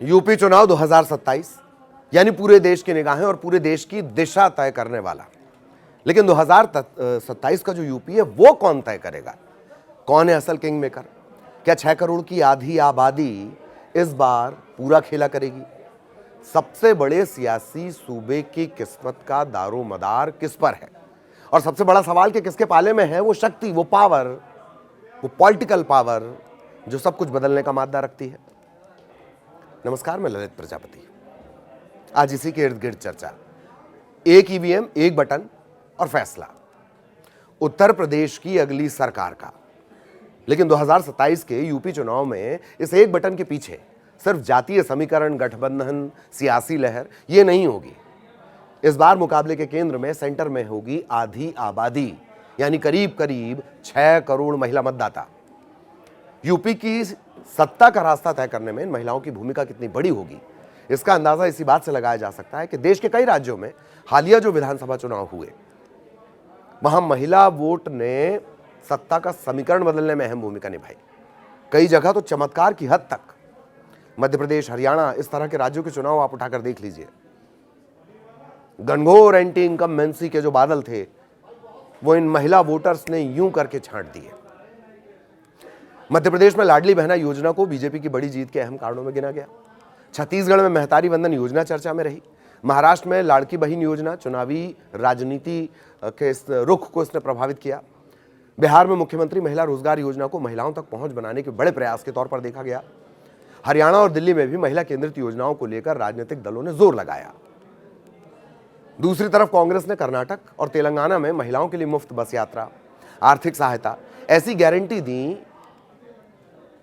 UP चुनाव 2027 यानी पूरे देश की निगाहें और पूरे देश की दिशा तय करने वाला। लेकिन 2027 का जो यूपी है वो कौन तय करेगा? कौन है असल किंग मेकर? क्या 6 करोड़ की आधी आबादी इस बार पूरा खेला करेगी? सबसे बड़े सियासी सूबे की किस्मत का दारोमदार किस पर है? और सबसे बड़ा सवाल कि किसके पाले में है वो शक्ति, वो पावर, वो पॉलिटिकल पावर जो सब कुछ बदलने का मादा रखती है। नमस्कार, मैं ललित प्रजापति। आज इसी के इर्द गिर्द चर्चा। एक ईवीएम, एक बटन और फैसला, उत्तर प्रदेश की अगली सरकार का। लेकिन 2027 के यूपी चुनाव में इस एक बटन के पीछे सिर्फ जातीय समीकरण, गठबंधन, सियासी लहर ये नहीं होगी। इस बार मुकाबले के केंद्र में, सेंटर में होगी आधी आबादी, यानी करीब करीब 6 करोड़ महिला मतदाता। यूपी की सत्ता का रास्ता तय करने में इन महिलाओं की भूमिका कितनी बड़ी होगी, इसका अंदाजा इसी बात से लगाया जा सकता है कि देश के कई राज्यों में हालिया जो विधानसभा चुनाव हुए, वहां महिला वोट ने सत्ता का समीकरण बदलने में अहम भूमिका निभाई। कई जगह तो चमत्कार की हद तक। मध्य प्रदेश, हरियाणा, इस तरह के राज्यों के चुनाव आप उठाकर देख लीजिए। घनघोर एंटी इनकम्बेंसी के जो बादल थे वो इन महिला वोटर्स ने यूं करके छांट दिए। मध्य प्रदेश में लाडली बहना योजना को बीजेपी की बड़ी जीत के अहम कारणों में गिना गया। छत्तीसगढ़ में महतारी वंदन योजना चर्चा में रही। महाराष्ट्र में लाड़की बहन योजना चुनावी राजनीति के इस रुख को इसने प्रभावित किया। बिहार में मुख्यमंत्री महिला रोजगार योजना को महिलाओं तक पहुंच बनाने के बड़े प्रयास के तौर पर देखा गया। हरियाणा और दिल्ली में भी महिला केंद्रित योजनाओं को लेकर राजनीतिक दलों ने जोर लगाया। दूसरी तरफ कांग्रेस ने कर्नाटक और तेलंगाना में महिलाओं के लिए मुफ्त बस यात्रा, आर्थिक सहायता, ऐसी गारंटी दी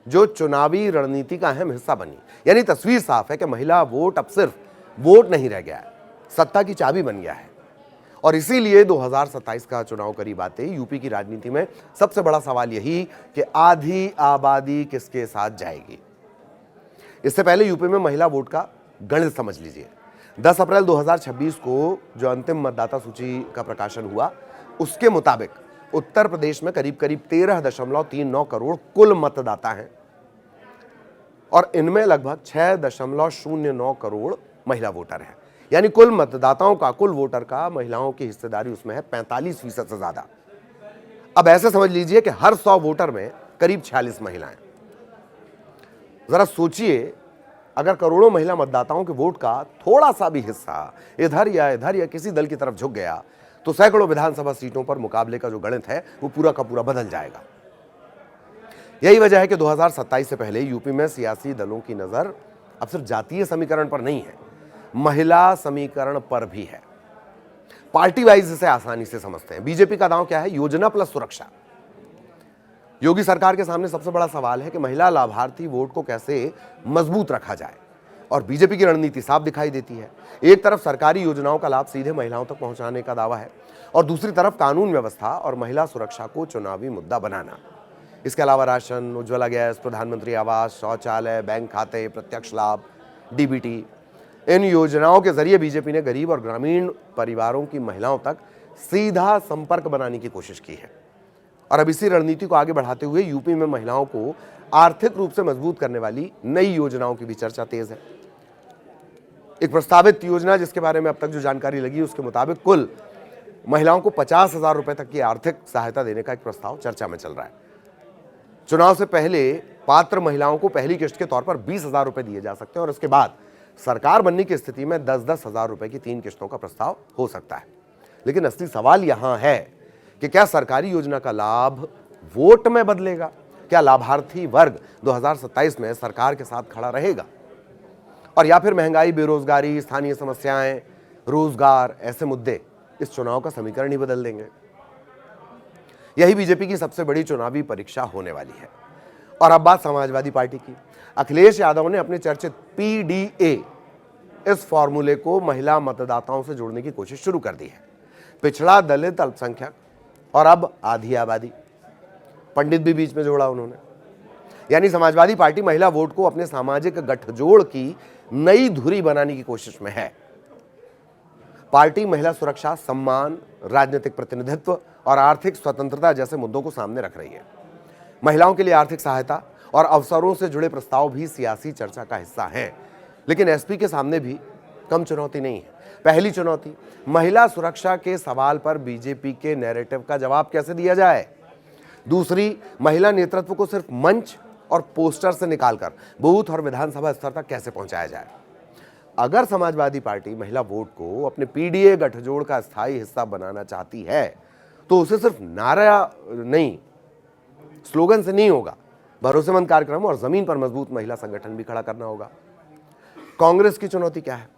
जो चुनावी रणनीति का अहम हिस्सा बनी। यानी तस्वीर साफ है कि महिला वोट अब सिर्फ वोट नहीं रह गया है, सत्ता की चाबी बन गया है। और इसीलिए 2027 का चुनाव करीब आते ही यूपी की राजनीति में सबसे बड़ा सवाल यही कि आधी आबादी किसके साथ जाएगी। इससे पहले यूपी में महिला वोट का गणित समझ लीजिए। 10 अप्रैल 2026 को जो अंतिम मतदाता सूची का प्रकाशन हुआ, उसके मुताबिक उत्तर प्रदेश में करीब करीब 13.39 करोड़ कुल मतदाता हैं और इनमें लगभग 6.09 करोड़ महिला वोटर हैं। यानी कुल मतदाताओं का, कुल वोटर का महिलाओं की हिस्सेदारी उसमें है 45% से ज्यादा। अब ऐसे समझ लीजिए कि हर 100 वोटर में करीब 46 महिलाएं। जरा सोचिए, अगर करोड़ों महिला मतदाताओं के वोट का थोड़ा सा भी हिस्सा इधर या किसी दल की तरफ झुक गया तो सैकड़ों विधानसभा सीटों पर मुकाबले का जो गणित है वो पूरा का पूरा बदल जाएगा। यही वजह है कि 2027 से पहले यूपी में सियासी दलों की नजर अब सिर्फ जातीय समीकरण पर नहीं है, महिला समीकरण पर भी है। पार्टी वाइज इसे आसानी से समझते हैं। बीजेपी का दांव क्या है? योजना प्लस सुरक्षा। योगी सरकार के सामने सबसे बड़ा सवाल है कि महिला लाभार्थी वोट को कैसे मजबूत रखा जाए, और बीजेपी की रणनीति साफ दिखाई देती है। एक तरफ सरकारी योजनाओं का लाभ सीधे महिलाओं तक पहुंचाने का दावा है और दूसरी तरफ कानून व्यवस्था और महिला सुरक्षा को चुनावी मुद्दा बनाना। इसके अलावा राशन, उज्ज्वला गैस, प्रधानमंत्री आवास, शौचालय, बैंक खाते, प्रत्यक्ष लाभ, डीबीटी, इन योजनाओं के जरिए बीजेपी ने गरीब और ग्रामीण परिवारों की महिलाओं तक सीधा संपर्क बनाने की कोशिश की है। और अब इसी रणनीति को आगे बढ़ाते हुए यूपी में महिलाओं को आर्थिक रूप से मजबूत करने वाली नई योजनाओं की भी चर्चा तेज है। एक प्रस्तावित योजना जिसके बारे में अब तक जो जानकारी लगी उसके मुताबिक कुल महिलाओं को 50,000 रुपए तक की आर्थिक सहायता देने का एक प्रस्ताव चर्चा में चल रहा है। चुनाव से पहले पात्र महिलाओं को पहली किस्त के तौर पर 20,000 रुपए दिए जा सकते हैं और इसके बाद सरकार बनने की स्थिति में 10-10 हजार रुपए की 3 किस्तों का प्रस्ताव हो सकता है। लेकिन असली सवाल यहां है कि क्या सरकारी योजना का लाभ वोट में बदलेगा? क्या लाभार्थी वर्ग 2027 में सरकार के साथ खड़ा रहेगा, और या फिर महंगाई, बेरोजगारी, स्थानीय समस्याएं, रोजगार, ऐसे मुद्दे इस चुनाव का समीकरण ही बदल देंगे? यही बीजेपी की सबसे बड़ी चुनावी परीक्षा होने वाली है। और अब बात समाजवादी पार्टी की। अखिलेश यादव ने अपने चर्चित पीडीए, इस फॉर्मूले को महिला मतदाताओं से जोड़ने की कोशिश शुरू कर दी है। पिछड़ा, दलित, अल्पसंख्यक और अब आधी आबादी, पंडित भी बीच में जोड़ा उन्होंने। यानी समाजवादी पार्टी महिला वोट को अपने सामाजिक गठजोड़ की नई धुरी बनाने की कोशिश में है। पार्टी महिला सुरक्षा, सम्मान, राजनीतिक प्रतिनिधित्व और आर्थिक स्वतंत्रता जैसे मुद्दों को सामने रख रही है। महिलाओं के लिए आर्थिक सहायता और अवसरों से जुड़े प्रस्ताव भी सियासी चर्चा का हिस्सा हैं। लेकिन एसपी के सामने भी कम चुनौती नहीं है। पहली चुनौती, महिला सुरक्षा के सवाल पर बीजेपी के नैरेटिव का जवाब कैसे दिया जाए। दूसरी, महिला नेतृत्व को सिर्फ मंच और पोस्टर से निकालकर बूथ और विधानसभा स्तर तक कैसे पहुंचाया जाए। अगर समाजवादी पार्टी महिला वोट को अपने पीडीए गठजोड़ का स्थायी हिस्सा बनाना चाहती है तो उसे सिर्फ नारा नहीं, स्लोगन से नहीं होगा, भरोसेमंद कार्यक्रम और जमीन पर मजबूत महिला संगठन भी खड़ा करना होगा। कांग्रेस की चुनौती क्या है?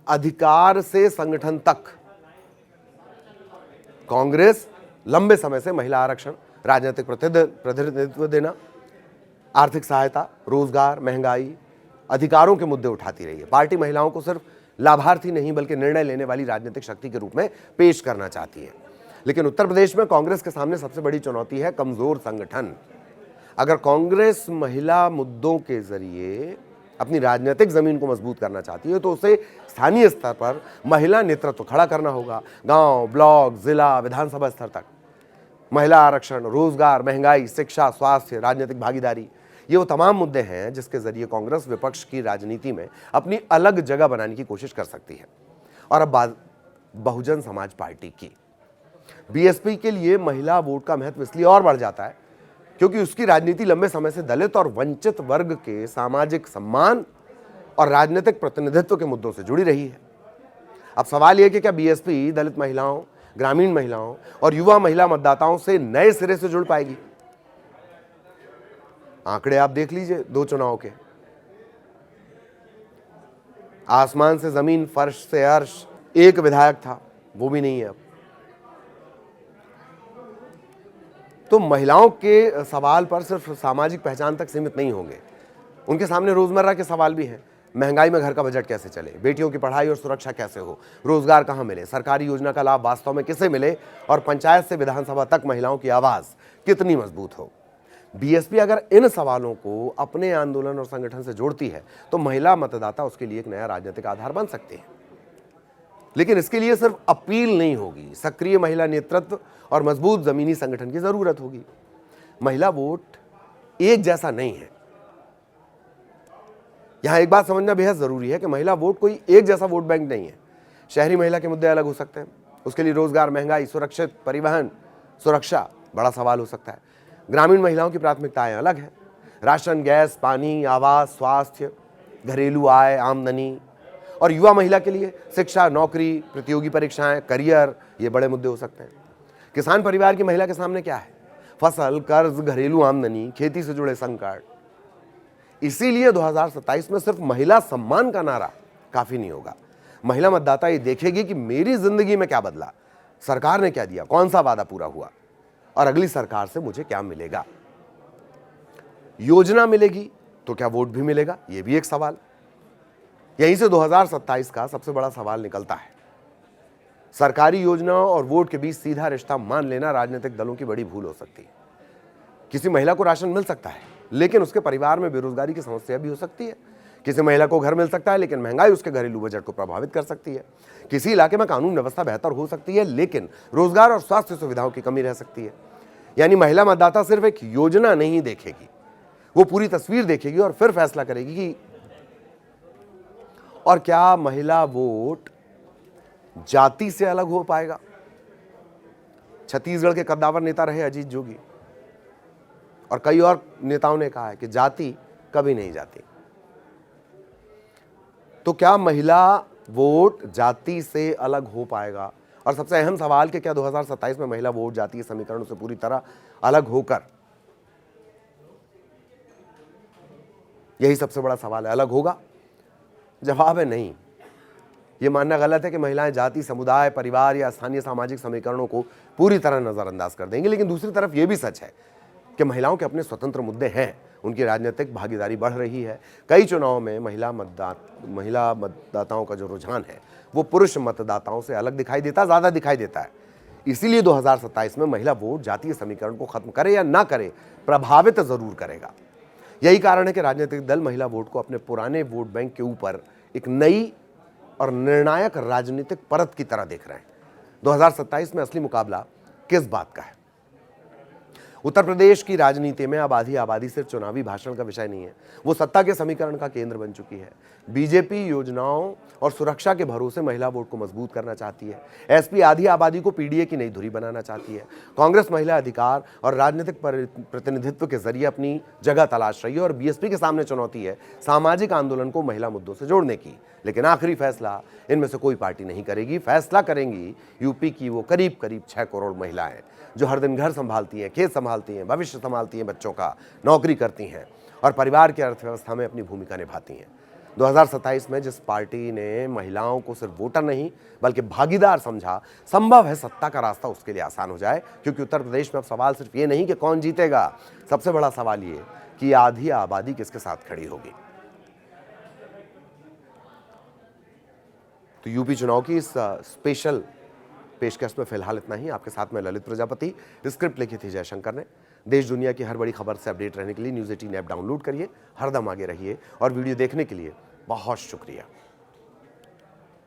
अधिकार से संगठन तक। कांग्रेस लंबे समय से महिला आरक्षण, राजनीतिक प्रतिनिधित्व देना, आर्थिक सहायता, रोजगार, महंगाई, अधिकारों के मुद्दे उठाती रही है। पार्टी महिलाओं को सिर्फ लाभार्थी नहीं बल्कि निर्णय लेने वाली राजनीतिक शक्ति के रूप में पेश करना चाहती है। लेकिन उत्तर प्रदेश में कांग्रेस के सामने सबसे बड़ी चुनौती है कमजोर संगठन। अगर कांग्रेस महिला मुद्दों के जरिए अपनी राजनीतिक जमीन को मजबूत करना चाहती है तो उसे स्थानीय स्तर पर महिला नेतृत्व खड़ा करना होगा। गांव, ब्लॉक, जिला, विधानसभा स्तर तक महिला आरक्षण, रोजगार, महंगाई, शिक्षा, स्वास्थ्य, राजनीतिक भागीदारी, ये वो तमाम मुद्दे हैं जिसके जरिए कांग्रेस विपक्ष की राजनीति में अपनी अलग जगह बनाने की कोशिश कर सकती है। और अब बात बहुजन समाज पार्टी की। बीएसपी के लिए महिला वोट का महत्व इसलिए और बढ़ जाता है क्योंकि उसकी राजनीति लंबे समय से दलित और वंचित वर्ग के सामाजिक सम्मान और राजनीतिक प्रतिनिधित्व के मुद्दों से जुड़ी रही है। अब सवाल यह कि क्या बीएसपी दलित महिलाओं, ग्रामीण महिलाओं और युवा महिला मतदाताओं से नए सिरे से जुड़ पाएगी? आंकड़े आप देख लीजिए दो चुनाव के। आसमान से जमीन, फर्श से अर्श, एक विधायक था, वो भी नहीं है अब। तो महिलाओं के सवाल पर सिर्फ सामाजिक पहचान तक सीमित नहीं होंगे, उनके सामने रोजमर्रा के सवाल भी हैं। महंगाई में घर का बजट कैसे चले, बेटियों की पढ़ाई और सुरक्षा कैसे हो, रोजगार कहां मिले, सरकारी योजना का लाभ वास्तव में किसे मिले और पंचायत से विधानसभा तक महिलाओं की आवाज कितनी मजबूत हो। बीएसपी अगर इन सवालों को अपने आंदोलन और संगठन से जोड़ती है तो महिला मतदाता उसके लिए एक नया राजनीतिक आधार बन सकते हैं। लेकिन इसके लिए सिर्फ अपील नहीं होगी, सक्रिय महिला नेतृत्व और मजबूत जमीनी संगठन की जरूरत होगी। महिला वोट एक जैसा नहीं है। यहां एक बात समझना बेहद जरूरी है कि महिला वोट कोई एक जैसा वोट बैंक नहीं है। शहरी महिला के मुद्दे अलग हो सकते हैं, उसके लिए रोजगार, महंगाई, सुरक्षित परिवहन, सुरक्षा बड़ा सवाल हो सकता है। ग्रामीण महिलाओं की प्राथमिकताएं अलग हैं, राशन, गैस, पानी, आवास, स्वास्थ्य, घरेलू आय, आमदनी। और युवा महिला के लिए शिक्षा, नौकरी, प्रतियोगी परीक्षाएं, करियर, ये बड़े मुद्दे हो सकते हैं। किसान परिवार की महिला के सामने क्या है? फसल, कर्ज, घरेलू आमदनी, खेती से जुड़े संकट। इसीलिए 2027 में सिर्फ महिला सम्मान का नारा काफी नहीं होगा। महिला मतदाता ये देखेगी कि मेरी जिंदगी में क्या बदला, सरकार ने क्या दिया, कौन सा वादा पूरा हुआ और अगली सरकार से मुझे क्या मिलेगा। योजना मिलेगी तो क्या वोट भी मिलेगा, यह भी एक सवाल। यहीं से 2027 का सबसे बड़ा सवाल निकलता है। सरकारी योजनाओं और वोट के बीच सीधा रिश्ता मान लेना राजनीतिक दलों की बड़ी भूल हो सकती है। किसी महिला को राशन मिल सकता है लेकिन उसके परिवार में बेरोजगारी की समस्या भी हो सकती है। किसी महिला को घर मिल सकता है लेकिन महंगाई उसके घरेलू बजट को प्रभावित कर सकती है। किसी इलाके में कानून व्यवस्था बेहतर हो सकती है लेकिन रोजगार और स्वास्थ्य सुविधाओं की कमी रह सकती है। यानी महिला मतदाता सिर्फ एक योजना नहीं देखेगी, वो पूरी तस्वीर देखेगी और फिर फैसला करेगी कि और क्या महिला वोट जाति से अलग हो पाएगा। छत्तीसगढ़ के कद्दावर नेता रहे अजीत जोगी और कई और नेताओं ने कहा है कि जाति कभी नहीं जाती। तो क्या महिला वोट जाति से अलग हो पाएगा? और सबसे अहम सवाल कि क्या 2027 में महिला वोट जातीय समीकरणों से पूरी तरह अलग होकर, यही सबसे बड़ा सवाल है, अलग होगा? जवाब है नहीं। यह मानना गलत है कि महिलाएं जाति, समुदाय, परिवार या स्थानीय सामाजिक समीकरणों को पूरी तरह नजरअंदाज कर देंगी। लेकिन दूसरी तरफ यह भी सच है कि महिलाओं के अपने स्वतंत्र मुद्दे हैं, उनकी राजनीतिक भागीदारी बढ़ रही है। कई चुनाव में महिला मतदाताओं का जो रुझान है वो पुरुष मतदाताओं से अलग दिखाई देता, ज्यादा दिखाई देता है। इसीलिए 2027 में महिला वोट जातीय समीकरण को खत्म करे या ना करे, प्रभावित जरूर करेगा। यही कारण है कि राजनीतिक दल महिला वोट को अपने पुराने वोट बैंक के ऊपर एक नई और निर्णायक राजनीतिक परत की तरह देख रहे हैं। 2027 में असली मुकाबला किस बात का है? उत्तर प्रदेश की राजनीति में अब आधी आबादी सिर्फ चुनावी भाषण का विषय नहीं है, वो सत्ता के समीकरण का केंद्र बन चुकी है। बीजेपी योजनाओं और सुरक्षा के भरोसे महिला वोट को मजबूत करना चाहती है। एसपी आधी आबादी को पीडीए की नई धुरी बनाना चाहती है। कांग्रेस महिला अधिकार और राजनीतिक प्रतिनिधित्व के जरिए अपनी जगह तलाश रही है और बीएसपी के सामने चुनौती है सामाजिक आंदोलन को महिला मुद्दों से जोड़ने की। लेकिन आखिरी फैसला इनमें से कोई पार्टी नहीं करेगी। फैसला करेंगी यूपी की वो करीब करीब 6 करोड़ महिलाएं जो हर दिन घर संभालती हैं, खेत संभालती हैं, भविष्य संभालती हैं, बच्चों का नौकरी करती हैं और परिवार की अर्थव्यवस्था में अपनी भूमिका निभाती हैं। 2027 में जिस पार्टी ने महिलाओं को सिर्फ वोटर नहीं बल्कि भागीदार समझा, संभव है सत्ता का रास्ता उसके लिए आसान हो जाए, क्योंकि उत्तर प्रदेश में अब सवाल सिर्फ ये नहीं कि कौन जीतेगा, सबसे बड़ा सवाल ये कि आधी आबादी किसके साथ खड़ी होगी। तो यूपी चुनाव की इस स्पेशल पेशकश में फिलहाल इतना ही। आपके साथ में ललित प्रजापति। स्क्रिप्ट लिखी थी जयशंकर ने। देश दुनिया की हर बड़ी खबर से अपडेट रहने के लिए न्यूज़ 18 ऐप डाउनलोड करिए, हरदम आगे रहिए और वीडियो देखने के लिए बहुत शुक्रिया।